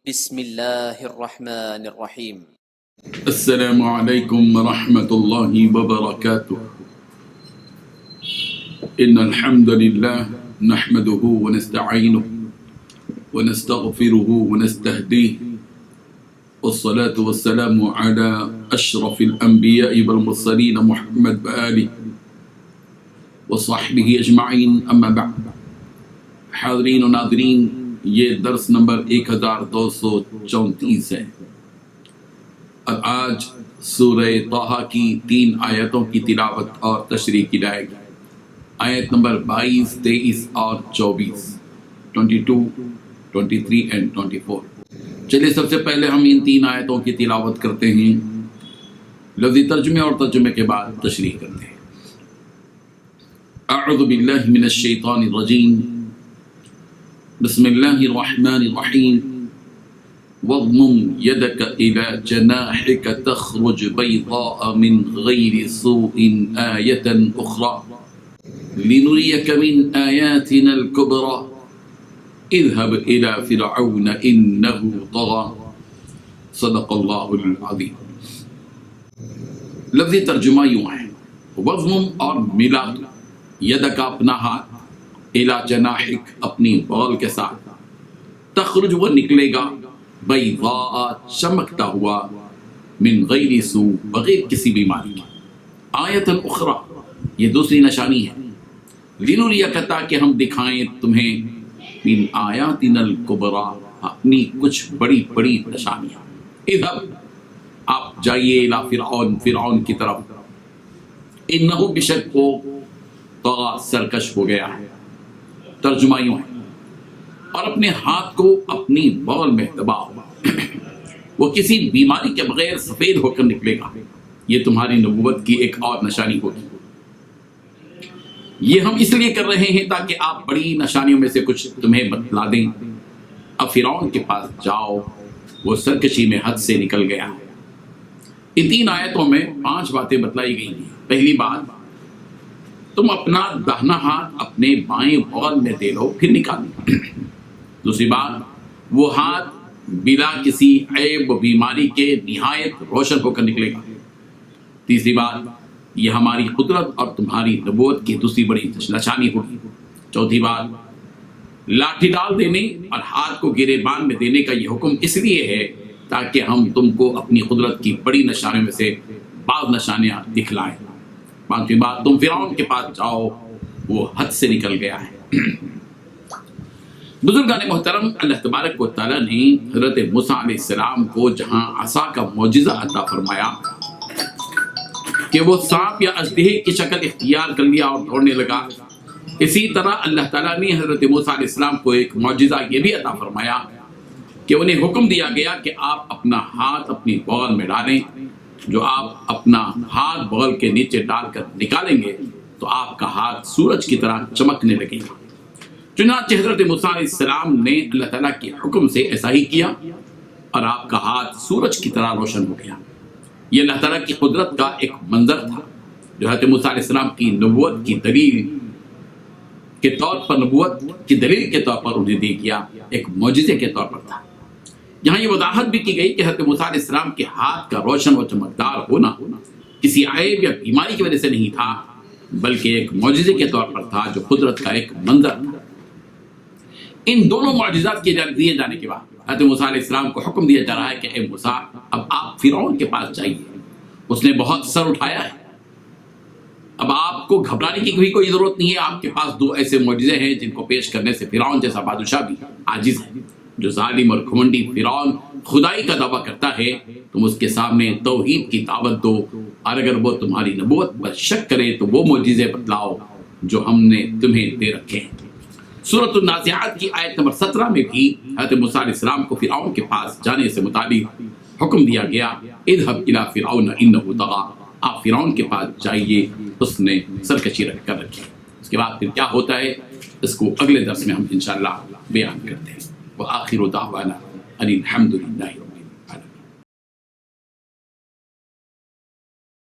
بسم اللہ الرحمن الرحیم۔ السلام علیکم ورحمۃ اللہ وبرکاتہ۔ ان الحمد للہ نحمده ونستعینه ونستغفره ونستهدیه والصلاة والسلام على اشرف الانبیاء والمرسلین محمد وآلہ وصحبہ اجمعین، اما بعد۔ حاضرین و ناظرین، یہ درس نمبر 1234 ہے، اور آج سورہ طٰہٰ کی 3 آیتوں کی تلاوت اور تشریح کی جائے گی۔ آیت نمبر 22، 23 اور 24، 22، 23 اور 24۔ چلیے سب سے پہلے ہم ان 3 آیتوں کی تلاوت کرتے ہیں، لفظی ترجمے اور ترجمے کے بعد تشریح کرتے ہیں۔ اعوذ باللہ من الشیطان الرجیم، بسم اللہ الرحمن الرحیم۔ واضمم يدك إلى جناحك تخرج بيضاء من غير سوء آية أخرى لنريك من آياتنا الكبرى اذهب إلى فرعون إنه طغى صدق اللہ العظیم۔ لفظی ترجمہ یوں ہے، وضمم اور ملا یدک اپنا ہاتھ، الی جناحک اپنی بغل کے ساتھ، تخرج وہ نکلے گا، بیضاء چمکتا ہوا، من غیر سوء بغیر کسی بیماری کی، آیت اخری یہ دوسری نشانی ہے، لنریک تاکہ ہم دکھائیں تمہیں، من آیاتنا الکبریٰ اپنی کچھ بڑی بڑی نشانیاں۔ اذهب آپ جائیے، الی فرعون فرعون کی طرف، انہ بشک وہ طغی سرکش ہو گیا ہے۔ ترجمہ یوں ہے، اور اپنے ہاتھ کو اپنی بغل میں دباؤ، وہ کسی بیماری کے بغیر سفید ہو کر نکلے گا، یہ تمہاری نبوت کی ایک اور نشانی ہوگی۔ یہ ہم اس لیے کر رہے ہیں تاکہ آپ بڑی نشانیوں میں سے کچھ تمہیں بتلا دیں۔ اب فرعون کے پاس جاؤ، وہ سرکشی میں حد سے نکل گیا۔ ان 3 آیتوں میں 5 باتیں بتلائی گئی ہیں۔ پہلی بات، تم اپنا داہنا ہاتھ اپنے بائیں بغل میں دے لو پھر نکالو۔ دوسری بات، وہ ہاتھ بلا کسی عیب و بیماری کے نہایت روشن ہو کر نکلے گا۔ تیسری بات، یہ ہماری قدرت اور تمہاری نبوت کی دوسری بڑی نشانی ہوگی۔ چوتھی بات، لاٹھی ڈال دینے اور ہاتھ کو گریبان میں دینے کا یہ حکم اس لیے ہے تاکہ ہم تم کو اپنی قدرت کی بڑی نشانیوں میں سے بعض نشانیاں دکھلائیں۔ پانچویں بات، تم فرعون کے پاس جاؤ، وہ حد سے نکل گیا ہے۔ بزرگان محترم، اللہ تبارک و تعالیٰ نے حضرت موسیٰ علیہ السلام کو جہاں عصا کا معجزہ عطا فرمایا کہ وہ سانپ یا اژدہے کی شکل اختیار کر لیا اور دوڑنے لگا، اسی طرح اللہ تعالیٰ نے حضرت موسیٰ علیہ السلام کو ایک معجزہ یہ بھی عطا فرمایا کہ انہیں حکم دیا گیا کہ آپ اپنا ہاتھ اپنی بغل میں ڈالیں۔ جو آپ اپنا ہاتھ بغل کے نیچے ڈال کر نکالیں گے تو آپ کا ہاتھ سورج کی طرح چمکنے لگے گا۔ چنانچہ حضرت موسیٰ علیہ السلام نے اللہ تعالیٰ کے حکم سے ایسا ہی کیا، اور آپ کا ہاتھ سورج کی طرح روشن ہو گیا۔ یہ اللہ تعالیٰ کی قدرت کا ایک منظر تھا جو حضرت موسیٰ علیہ السلام کی نبوت کی دلیل کے طور پر انہیں دے گیا، ایک معجزے کے طور پر تھا۔ یہاں یہ وضاحت بھی کی گئی کہ حضرت موسیٰ علیہ السلام کے ہاتھ کا روشن و چمکدار ہونا کسی عیب یا بیماری کی وجہ سے نہیں تھا، بلکہ ایک معجزے کے طور پر تھا جو قدرت کا ایک منظر تھا۔ ان دونوں معجزات کے دیے جانے کے بعد حضرت موسیٰ علیہ السلام کو حکم دیا جا رہا ہے کہ اے موسیٰ، اب آپ فرعون کے پاس جائیے، اس نے بہت سر اٹھایا ہے، اب آپ کو گھبرانے کی کوئی ضرورت نہیں ہے۔ آپ کے پاس 2 ایسے معجزے ہیں جن کو پیش کرنے سے فرعون جیسا بادشاہ بھی عاجز ہے۔ جو ظالم اور گھمنڈی فرعون خدائی کا دعویٰ کرتا ہے، تم اس کے سامنے توحید کی دعوت دو، اور اگر وہ تمہاری نبوت پر شک کرے تو وہ معجزے بتلاؤ جو ہم نے تمہیں دے رکھے ہیں۔ سورۃ النازعات کی آیت نمبر 17 میں بھی حضرت موسیٰ علیہ السلام کو فرعون کے پاس جانے سے متعلق حکم دیا گیا، اذهب الى فرعون انه طغى، آپ فرعون کے پاس جائیے، اس نے سرکشی رکھ کر رکھی۔ اس کے بعد پھر کیا ہوتا ہے اس کو اگلے درس میں ہم انشاءاللہ بیان کرتے ہیں۔ وآخر دعوانا ان الحمد للہ۔